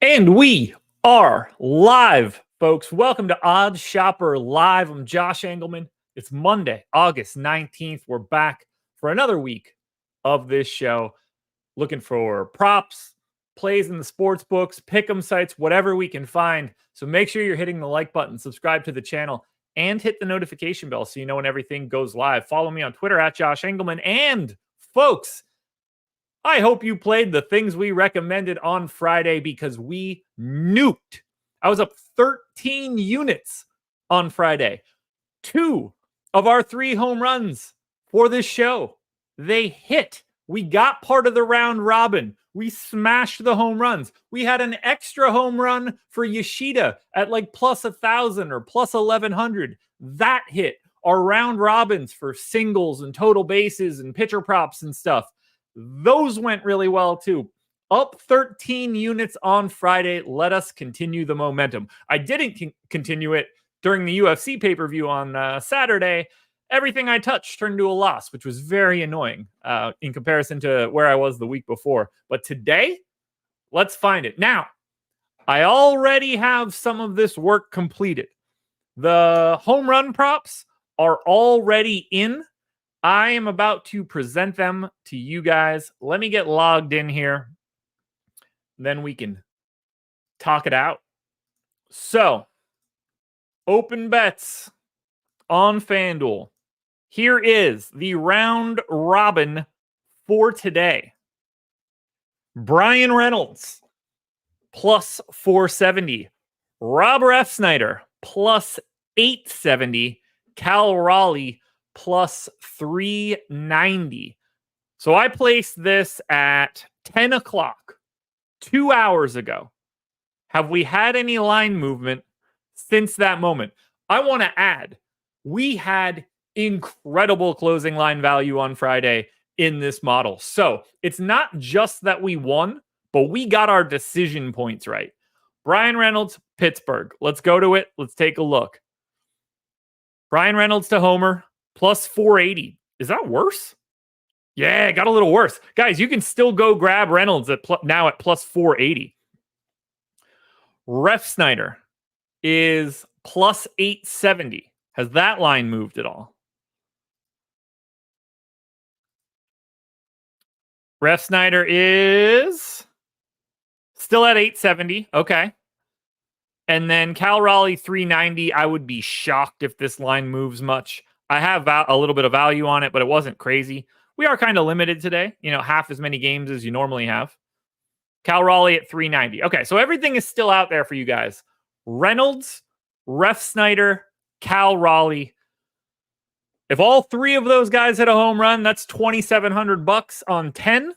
And we are live, folks. Welcome to OddsShopper Live. I'm Josh Engleman. It's Monday, August 19th. We're back for another week of this show, looking for props, plays in the sports books, pick'em sites, whatever we can find. So make sure you're hitting the like button, subscribe to the channel, and hit the notification bell so you know when everything goes live. Follow me on Twitter at Josh Engleman. And folks, I hope you played the things we recommended on Friday because we nuked. I was up 13 units on Friday. 2 of our 3 home runs for this show, they hit. We got part of the round robin. We smashed the home runs. We had an extra home run for Yoshida at like plus 1,000 or plus 1,100. That hit. Our round robins for singles and total bases and pitcher props and stuff, those went really well too. Up 13 units on Friday. Let us continue the momentum. I didn't continue it during the UFC pay-per-view on Saturday. Everything I touched turned to a loss, which was very annoying in comparison to where I was the week before. But today, let's find it. Now, I already have some of this work completed. The home run props are already in. I am about to present them to you guys. Let me get logged in here. Then we can talk it out. So, open bets on FanDuel. Here is the round robin for today. Brian Reynolds, plus 470. Rob Refsnyder, plus 870. Cal Raleigh, plus 390. So I placed this at 10 o'clock, 2 hours ago. Have we had any line movement since that moment? I want to add, we had incredible closing line value on Friday in this model. So it's not just that we won, but we got our decision points right. Brian Reynolds, Pittsburgh. Let's go to it. Let's take a look. Brian Reynolds to homer, plus 480. Is that worse? Yeah, it got a little worse. Guys, you can still go grab Reynolds now at plus 480. Refsnyder is plus 870. Has that line moved at all? Refsnyder is still at 870. Okay. And then Cal Raleigh 390. I would be shocked if this line moves much. I have a little bit of value on it, but it wasn't crazy. We are kind of limited today. Half as many games as you normally have. Cal Raleigh at 390. Okay, so everything is still out there for you guys. Reynolds, Refsnyder, Cal Raleigh. If all 3 of those guys hit a home run, that's $2,700 on 10,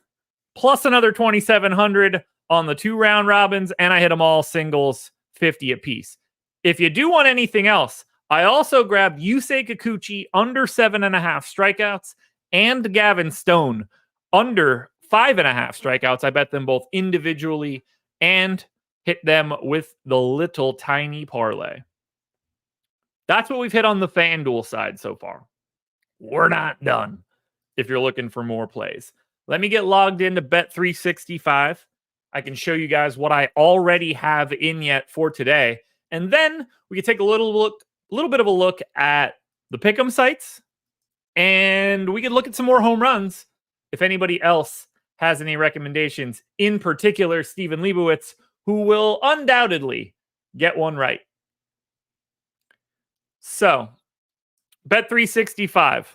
plus another $2,700 on the 2 round robins, and I hit them all singles, 50 apiece. If you do want anything else, I also grabbed Yusei Kikuchi under 7.5 strikeouts and Gavin Stone under 5.5 strikeouts. I bet them both individually and hit them with the little tiny parlay. That's what we've hit on the FanDuel side so far. We're not done if you're looking for more plays. Let me get logged into Bet365. I can show you guys what I already have in yet for today. And then we can take a little bit of a look at the pick'em sites. And we can look at some more home runs if anybody else has any recommendations. In particular, Steven Leibowitz, who will undoubtedly get one right. So, Bet365.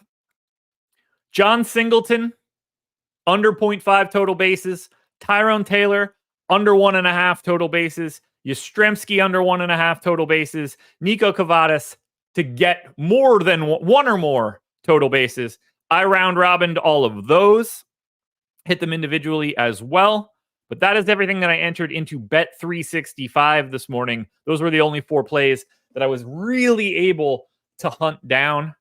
John Singleton, under 0.5 total bases. Tyrone Taylor, under 1.5 total bases. Yastrzemski, under 1.5 total bases. Nico Kavadas to get more than 1 or more total bases. I round robined all of those. Hit them individually as well. But that is everything that I entered into Bet365 this morning. Those were the only 4 plays that I was really able to hunt down.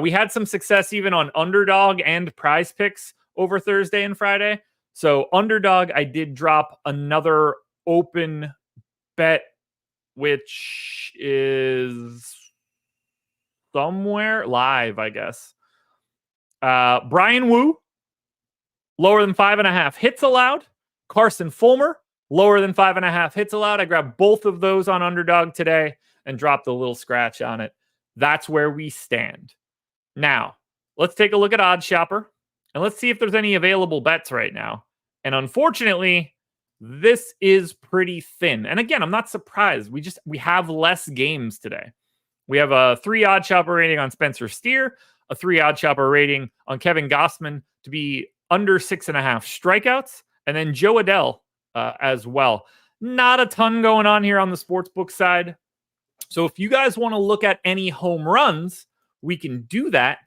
We had some success even on Underdog and PrizePicks over Thursday and Friday. So Underdog, I did drop another open bet, which is somewhere live, I guess. Brian Wu, lower than 5.5 hits allowed. Carson Fulmer, lower than 5.5 hits allowed. I grabbed both of those on Underdog today and dropped a little scratch on it. That's where we stand. Now, let's take a look at OddsShopper and let's see if there's any available bets right now. And unfortunately, this is pretty thin. And again, I'm not surprised. We have less games today. We have a 3 OddsShopper rating on Spencer Steer, a 3 OddsShopper rating on Kevin Gossman to be under 6.5 strikeouts, and then Joe Adell as well. Not a ton going on here on the sportsbook side. So if you guys want to look at any home runs, we can do that,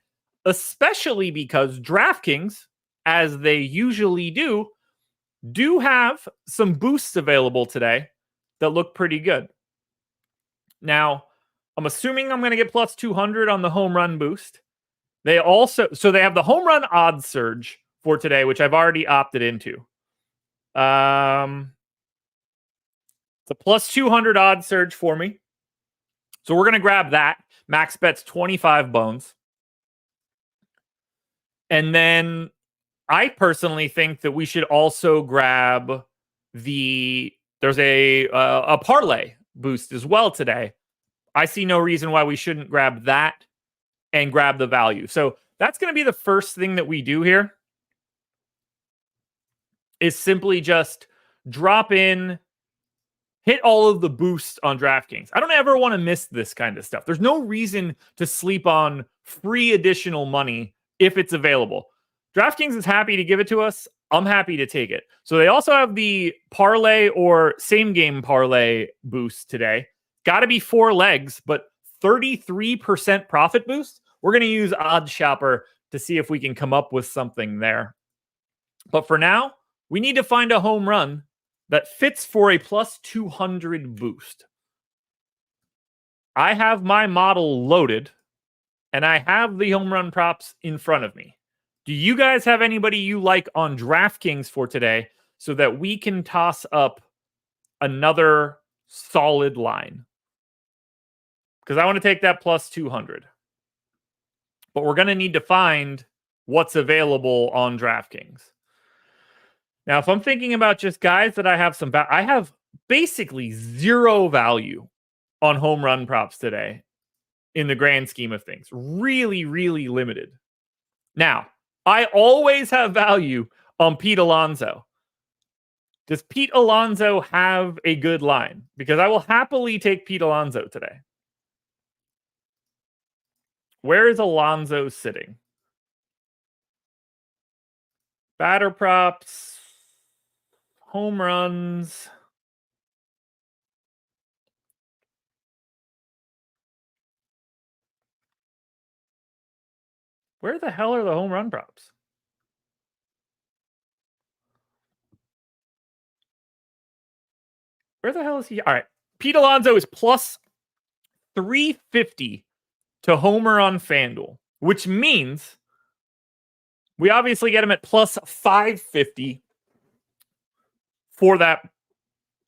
especially because DraftKings, as they usually do have some boosts available today that look pretty good. Now, I'm assuming I'm going to get plus 200 on the home run boost. They have the home run odds surge for today, which I've already opted into. It's a plus 200 odds surge for me. So we're going to grab that. Max bet's 25 bones. And then I personally think that we should also grab there's a parlay boost as well today. I see no reason why we shouldn't grab that and grab the value. So that's going to be the first thing that we do here, is simply just drop in, hit all of the boosts on DraftKings. I don't ever want to miss this kind of stuff. There's no reason to sleep on free additional money if it's available. DraftKings is happy to give it to us. I'm happy to take it. So they also have the parlay or same game parlay boost today. Got to be 4 legs, but 33% profit boost. We're going to use OddsShopper to see if we can come up with something there. But for now, we need to find a home run that fits for a plus 200 boost. I have my model loaded, and I have the home run props in front of me. Do you guys have anybody you like on DraftKings for today so that we can toss up another solid line? Because I want to take that plus 200. But we're going to need to find what's available on DraftKings. Now, if I'm thinking about just guys that I have I have basically zero value on home run props today in the grand scheme of things. Really, really limited. Now, I always have value on Pete Alonso. Does Pete Alonso have a good line? Because I will happily take Pete Alonso today. Where is Alonso sitting? Batter props, home runs. Where the hell are the home run props? Where the hell is he? All right. Pete Alonso is plus 350 to homer on FanDuel, which means we obviously get him at plus 550 for that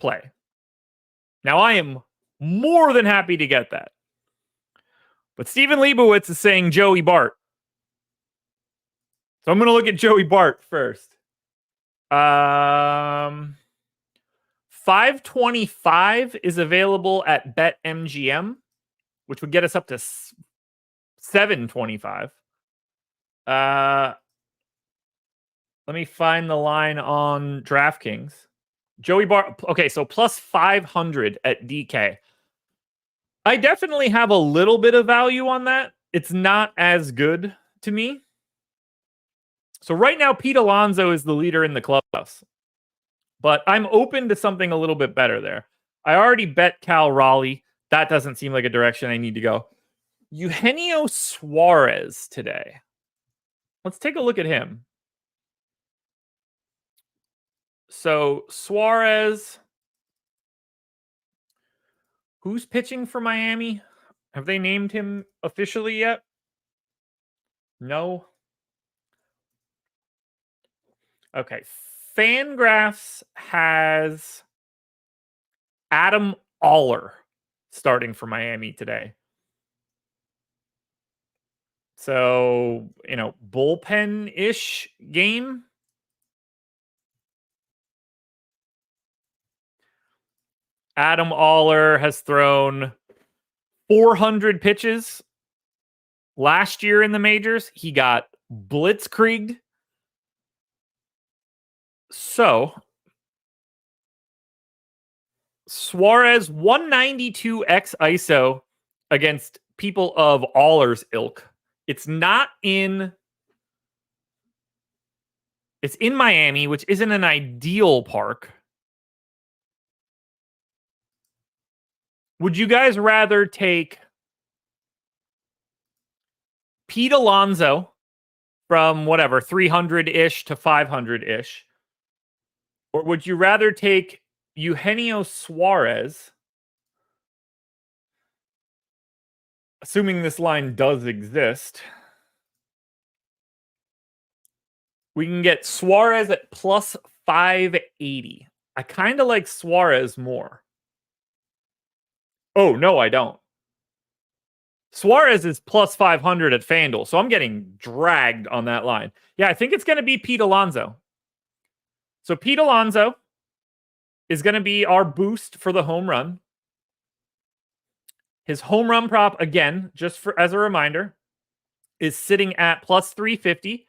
play. Now, I am more than happy to get that. But Steven Leibowitz is saying Joey Bart. So I'm going to look at Joey Bart first. 525 is available at BetMGM, which would get us up to 725. Let me find the line on DraftKings. Joey Bart. Okay, so plus 500 at DK. I definitely have a little bit of value on that. It's not as good to me. So right now, Pete Alonso is the leader in the clubhouse. But I'm open to something a little bit better there. I already bet Cal Raleigh. That doesn't seem like a direction I need to go. Eugenio Suarez today. Let's take a look at him. So Suarez, who's pitching for Miami? Have they named him officially yet? No. Okay. Fangraphs has Adam Oller starting for Miami today. So, bullpen-ish game. Adam Aller has thrown 400 pitches last year in the majors. He got blitzkrieged. So Suarez 192x ISO against people of Aller's ilk. It's in Miami, which isn't an ideal park. Would you guys rather take Pete Alonso from whatever 300-ish to 500-ish, or would you rather take Eugenio Suarez, assuming this line does exist? We can get Suarez at plus 580. I kind of like Suarez more. Oh, no, I don't. Suarez is plus 500 at FanDuel, so I'm getting dragged on that line. Yeah, I think it's going to be Pete Alonso. So Pete Alonso is going to be our boost for the home run. His home run prop, again, just as a reminder, is sitting at plus 350.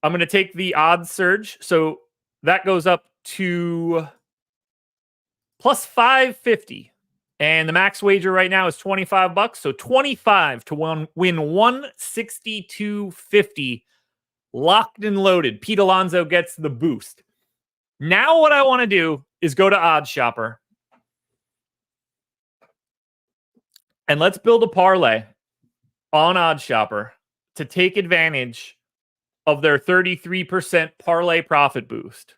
I'm going to take the odds surge. So that goes up to plus 550. And the max wager right now is $25. So 25 to win 162.50. Locked and loaded. Pete Alonso gets the boost. Now what I want to do is go to OddsShopper. And let's build a parlay on OddsShopper to take advantage of their 33% parlay profit boost.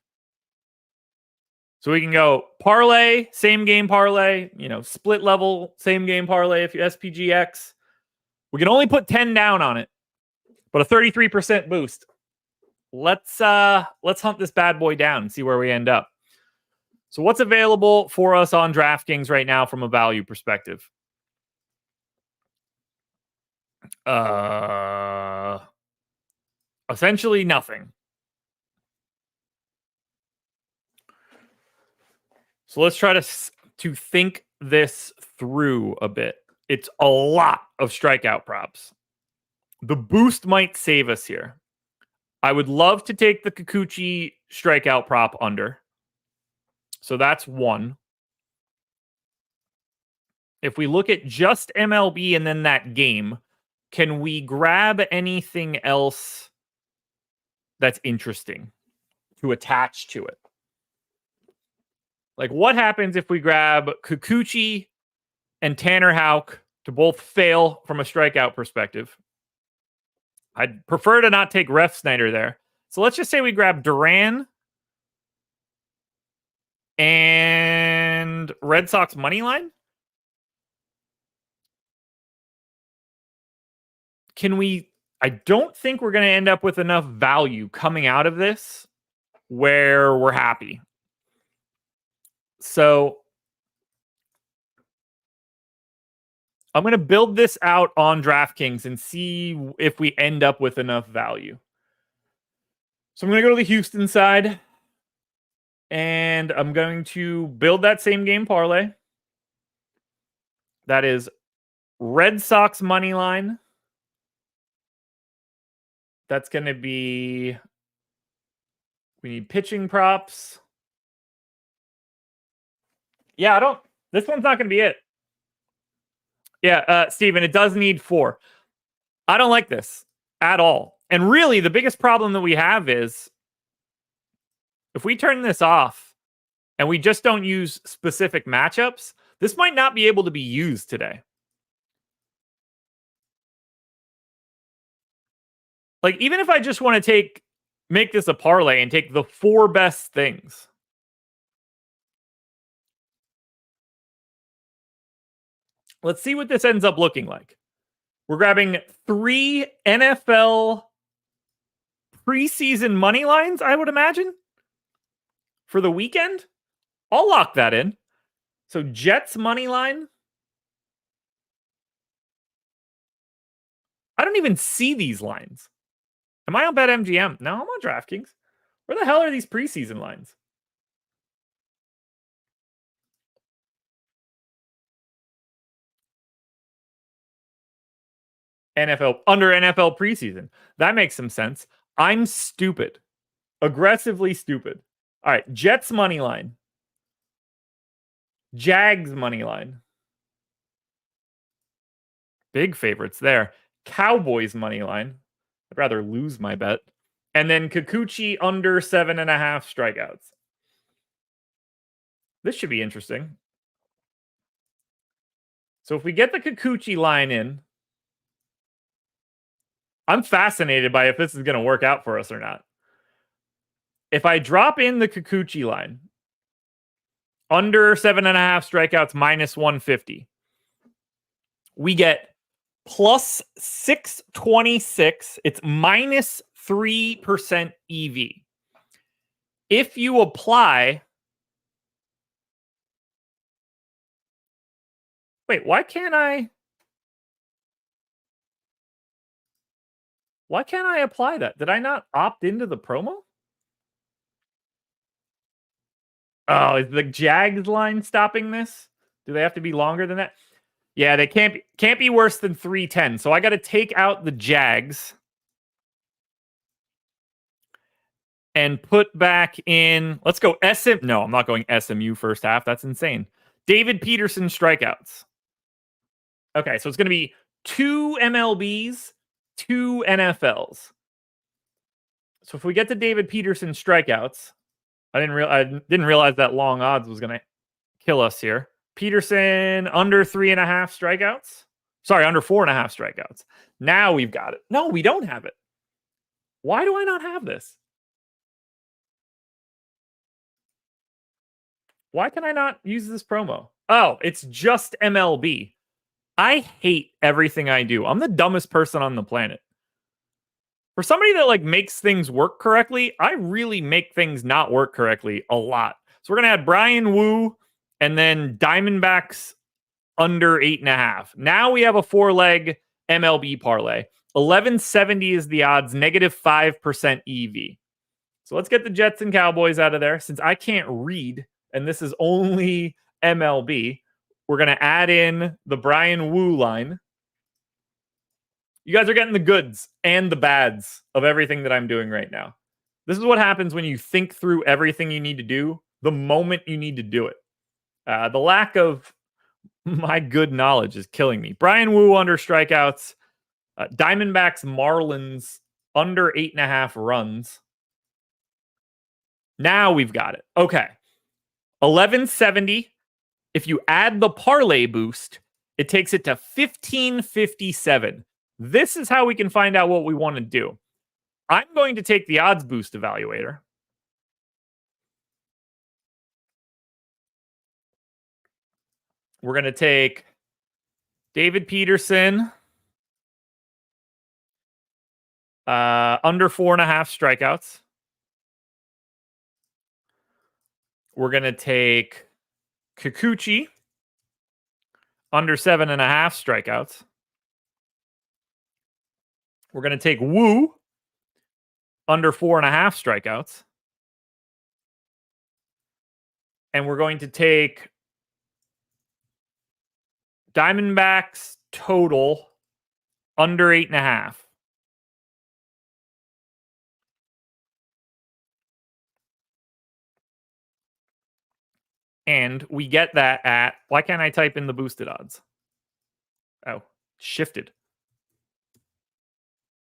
So we can go parlay, same game parlay, split level, same game parlay if you SPGX. We can only put 10 down on it, but a 33% boost. Let's hunt this bad boy down and see where we end up. So what's available for us on DraftKings right now from a value perspective? Essentially nothing. So let's try to think this through a bit. It's a lot of strikeout props. The boost might save us here. I would love to take the Kikuchi strikeout prop under. So that's one. If we look at just MLB and then that game, can we grab anything else that's interesting to attach to it? Like, what happens if we grab Kikuchi and Tanner Houck to both fail from a strikeout perspective? I'd prefer to not take Ref Snyder there. So let's just say we grab Duran and Red Sox money line. I don't think we're going to end up with enough value coming out of this where we're happy. So I'm going to build this out on DraftKings and see if we end up with enough value. So I'm going to go to the Houston side, and I'm going to build that same game parlay. That is Red Sox money line. That's going to be, we need pitching props. Yeah, this one's not going to be it. Yeah, Steven, it does need 4. I don't like this at all. And really, the biggest problem that we have is if we turn this off and we just don't use specific matchups, this might not be able to be used today. Like, even if I just want to make this a parlay and take the 4 best things. Let's see what this ends up looking like. We're grabbing 3 NFL preseason money lines, I would imagine, for the weekend. I'll lock that in. So Jets money line. I don't even see these lines. Am I on BetMGM? No, I'm on DraftKings. Where the hell are these preseason lines? under NFL preseason. That makes some sense. I'm stupid. Aggressively stupid. All right, Jets money line. Jags money line. Big favorites there. Cowboys money line. I'd rather lose my bet. And then Kikuchi under 7.5 strikeouts. This should be interesting. So if we get the Kikuchi line in, I'm fascinated by if this is going to work out for us or not. If I drop in the Kikuchi line, under 7.5 strikeouts, minus 150, we get plus 626. It's minus 3% EV. If you apply... Wait, why can't I apply that? Did I not opt into the promo? Oh, is the Jags line stopping this? Do they have to be longer than that? Yeah, they can't be worse than 310. So I got to take out the Jags and put back in. Let's go SM. No, I'm not going SMU first half. That's insane. David Peterson strikeouts. Okay, so it's going to be 2 MLBs, 2 NFLs. So if we get to David Peterson strikeouts, I didn't realize that long odds was going to kill us here. Peterson under 3.5 strikeouts. Sorry, under 4.5 strikeouts. Now we've got it. No, we don't have it. Why do I not have this? Why can I not use this promo? Oh, it's just MLB. I hate everything I do. I'm the dumbest person on the planet. For somebody that like makes things work correctly, I really make things not work correctly a lot. So we're going to add Brian Wu and then Diamondbacks under 8.5. Now we have a 4-leg MLB parlay. 1170 is the odds, negative 5% EV. So let's get the Jets and Cowboys out of there. Since I can't read and this is only MLB, we're going to add in the Brian Wu line. You guys are getting the goods and the bads of everything that I'm doing right now. This is what happens when you think through everything you need to do the moment you need to do it. The lack of my good knowledge is killing me. Brian Wu under strikeouts. Diamondbacks Marlins under 8.5 runs. Now we've got it. Okay. 1170. If you add the parlay boost, it takes it to 1557. This is how we can find out what we want to do. I'm going to take the odds boost evaluator. We're going to take David Peterson under 4.5 strikeouts. We're going to take Kikuchi under 7.5 strikeouts. We're going to take Wu under 4.5 strikeouts. And we're going to take Diamondbacks total under 8.5. And we get that at, why can't I type in the boosted odds? Oh, shifted.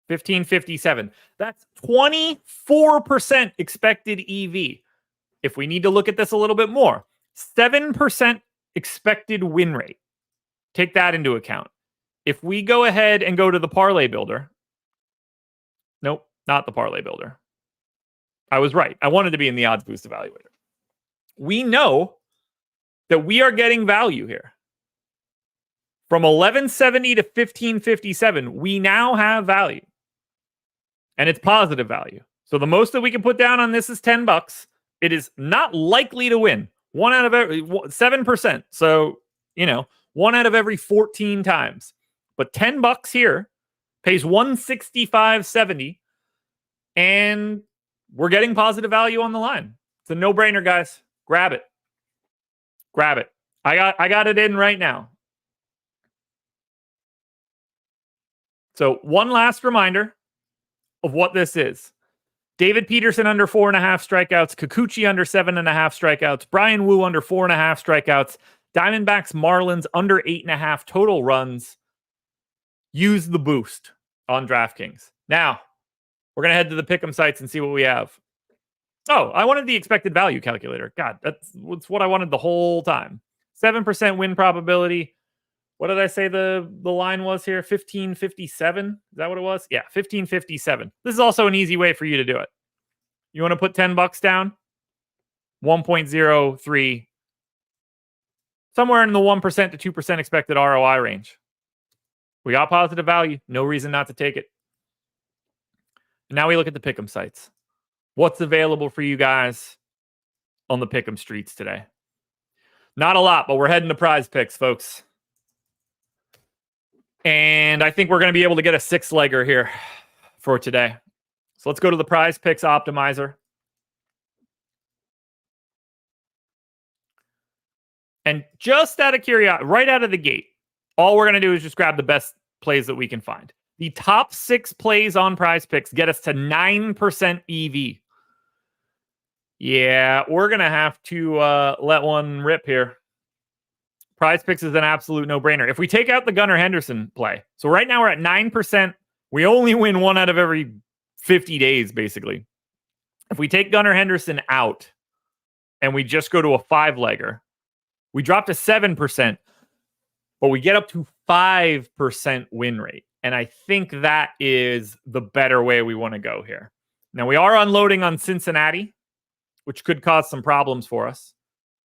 1557. That's 24% expected EV. If we need to look at this a little bit more, 7% expected win rate. Take that into account. If we go ahead and go to the parlay builder, nope, not the parlay builder. I was right. I wanted to be in the odds boost evaluator. We know that we are getting value here. From 1170 to 1557, we now have value. And it's positive value. So the most that we can put down on this is $10. It is not likely to win. 1 out of every 7%. So, 1 out of every 14 times. But $10 here pays 165.70, and we're getting positive value on the line. It's a no-brainer, guys. Grab it. Grab it. I got it in right now. So one last reminder of what this is. David Peterson under 4.5 strikeouts, Kikuchi under 7.5 strikeouts, Brian Wu under 4.5 strikeouts, Diamondbacks Marlins under 8.5 total runs. Use the boost on DraftKings. Now, we're going to head to the pick'em sites and see what we have. Oh, I wanted the expected value calculator. God, that's what I wanted the whole time. 7% win probability. What did I say the line was here? 1557? Is that what it was? Yeah, 1557. This is also an easy way for you to do it. You want to put $10 down? 1.03. Somewhere in the 1% to 2% expected ROI range. We got positive value. No reason not to take it. Now we look at the pick'em sites. What's available for you guys on the pick'em streets today? Not a lot, but we're heading to PrizePicks, folks. And I think we're going to be able to get a 6-legger here for today. So let's go to the PrizePicks optimizer. And just out of curiosity, right out of the gate, all we're going to do is just grab the best plays that we can find. The top 6 plays on PrizePicks get us to 9% EV. Yeah, we're going to have to let one rip here. PrizePicks is an absolute no-brainer. If we take out the Gunnar Henderson play, so right now we're at 9%. We only win 1 out of every 50 days, basically. If we take Gunnar Henderson out and we just go to a 5-legger, we drop to 7%, but we get up to 5% win rate. And I think that is the better way we want to go here. Now, we are unloading on Cincinnati, which could cause some problems for us.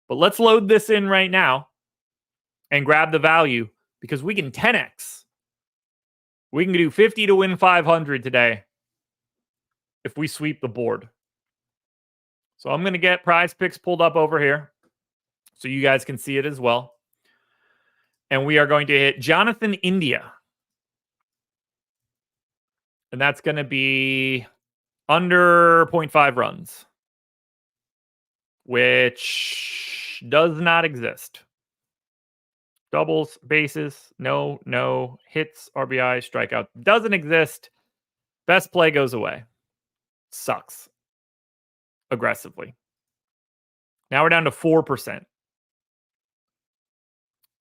But let's load this in right now and grab the value because we can 10x. We can do 50 to win 500 today if we sweep the board. So I'm going to get PrizePicks pulled up over here so you guys can see it as well. And we are going to hit Jonathan India. And that's going to be under 0.5 runs, which does not exist. Doubles, bases, no, hits, RBI, strikeout. Doesn't exist. Best play goes away. Sucks. Aggressively. Now we're down to 4%.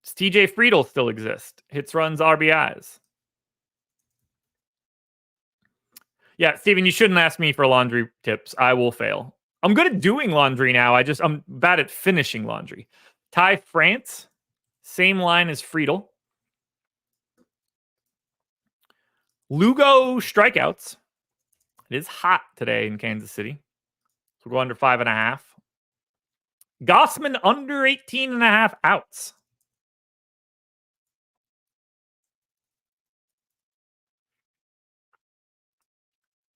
Does TJ Friedl still exist? Hits, runs, RBIs. Yeah, Steven, you shouldn't ask me for laundry tips. I will fail. I'm good at doing laundry now. I'm bad at finishing laundry. Ty France. Same line as Friedl. Lugo strikeouts. It is hot today in Kansas City. So we'll go under 5.5. Gossman under 18.5 outs.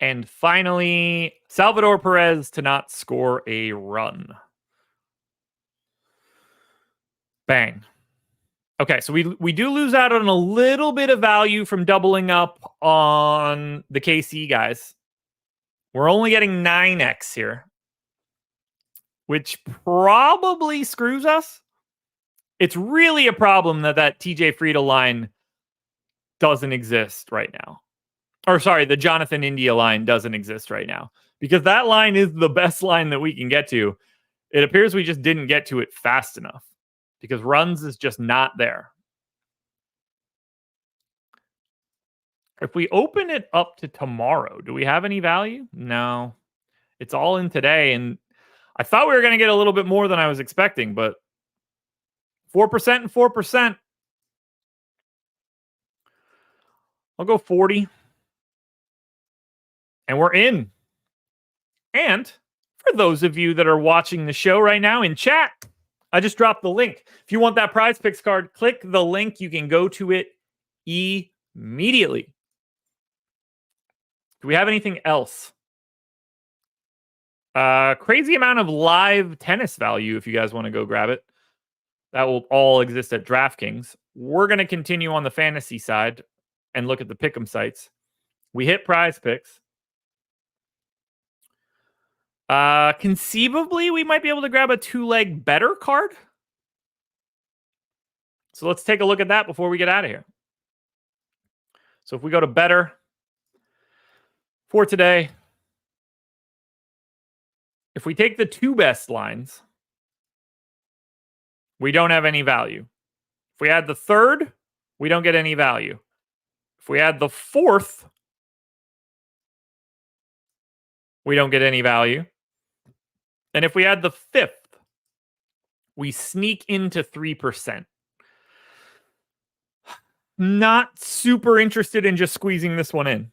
And finally, Salvador Perez to not score a run. Bang. Okay, so we do lose out on a little bit of value from doubling up on the KC guys. We're only getting 9x here, which probably screws us. It's really a problem that TJ Friedl line doesn't exist right now. Or sorry, the Jonathan India line doesn't exist right now. Because that line is the best line that we can get to. It appears we just didn't get to it fast enough. Because runs is just not there. If we open it up to tomorrow, do we have any value? No. It's all in today. And I thought we were going to get a little bit more than I was expecting. But 4% and 4%. I'll go 40. And we're in. And for those of you that are watching the show right now in chat, I just dropped the link. If you want that PrizePicks card, click the link. You can go to it immediately. Do we have anything else? Crazy amount of live tennis value if you guys want to go grab it. That will all exist at DraftKings. We're going to continue on the fantasy side and look at the pick'em sites. We hit PrizePicks. Conceivably, we might be able to grab a 2-leg Betr card. So let's take a look at that before we get out of here. So if we go to Betr for today, if we take the 2 best lines, we don't have any value. If we add the 3rd, we don't get any value. If we add the 4th, we don't get any value. And if we add the 5th, we sneak into 3%. Not super interested in just squeezing this one in.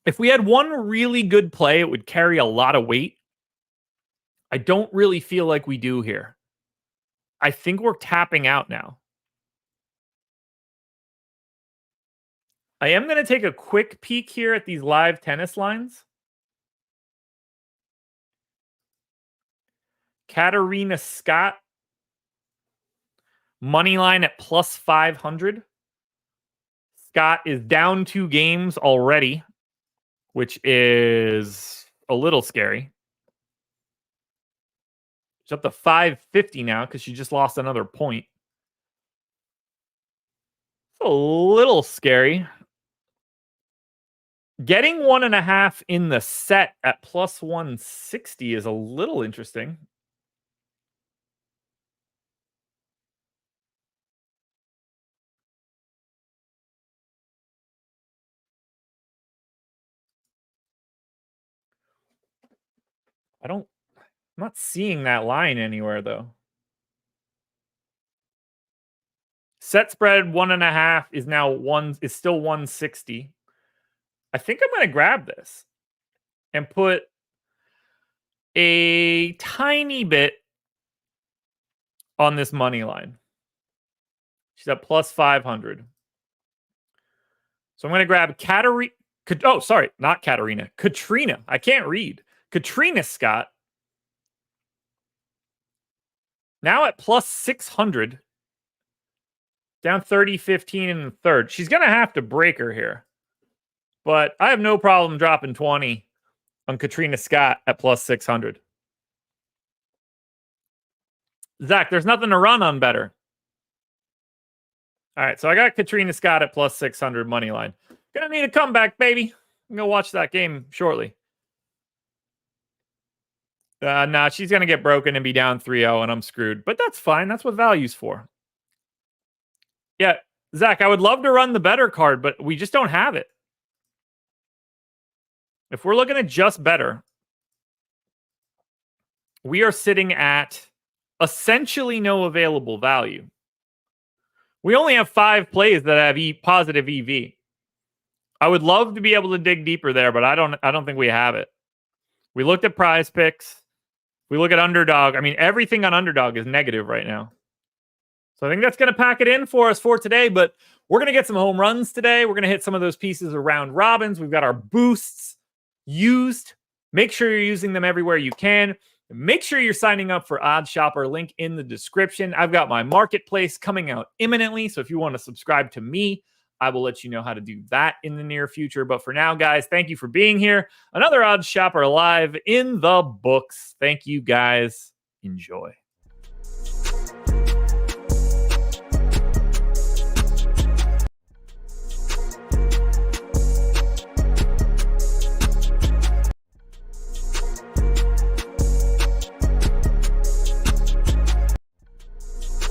If we had one really good play, it would carry a lot of weight. I don't really feel like we do here. I think we're tapping out now. I am going to take a quick peek here at these live tennis lines. Katarina Scott, money line at plus 500. Scott is down 2 games already, which is a little scary. She's up to 550 now because she just lost another point. It's a little scary. Getting 1.5 in the set at plus 160 is a little interesting. I'm not seeing that line anywhere though. Set spread 1.5 is now is still 160. I think I'm going to grab this and put a tiny bit on this money line. She's at plus 500. So I'm going to grab Katarina. Oh, sorry, not Katarina. Katrina. I can't read. Katrina Scott. Now at plus 600. Down 30-15 in the 3rd. She's going to have to break her here. But I have no problem dropping 20 on Katrina Scott at plus 600. Zach, there's nothing to run on Betr. All right, so I got Katrina Scott at plus 600 money line. Gonna need a comeback, baby. I'm gonna watch that game shortly. Nah, she's gonna get broken and be down 3-0, and I'm screwed. But that's fine. That's what value's for. Yeah, Zach, I would love to run the Betr card, but we just don't have it. If we're looking at just Betr, we are sitting at essentially no available value. We only have 5 plays that have positive EV. I would love to be able to dig deeper there, but I don't think we have it. We looked at PrizePicks. We look at Underdog. I mean, everything on Underdog is negative right now. So I think that's going to pack it in for us for today, but we're going to get some home runs today. We're going to hit some of those pieces around robins. We've got our boosts used. Make sure you're using them everywhere you can. Make sure you're signing up for OddsShopper, link in the description. I've got my marketplace coming out imminently, so if you want to subscribe to me, I will let you know how to do that in the near future. But for now, guys, thank you for being here. Another OddsShopper live in the books. Thank you, guys. Enjoy.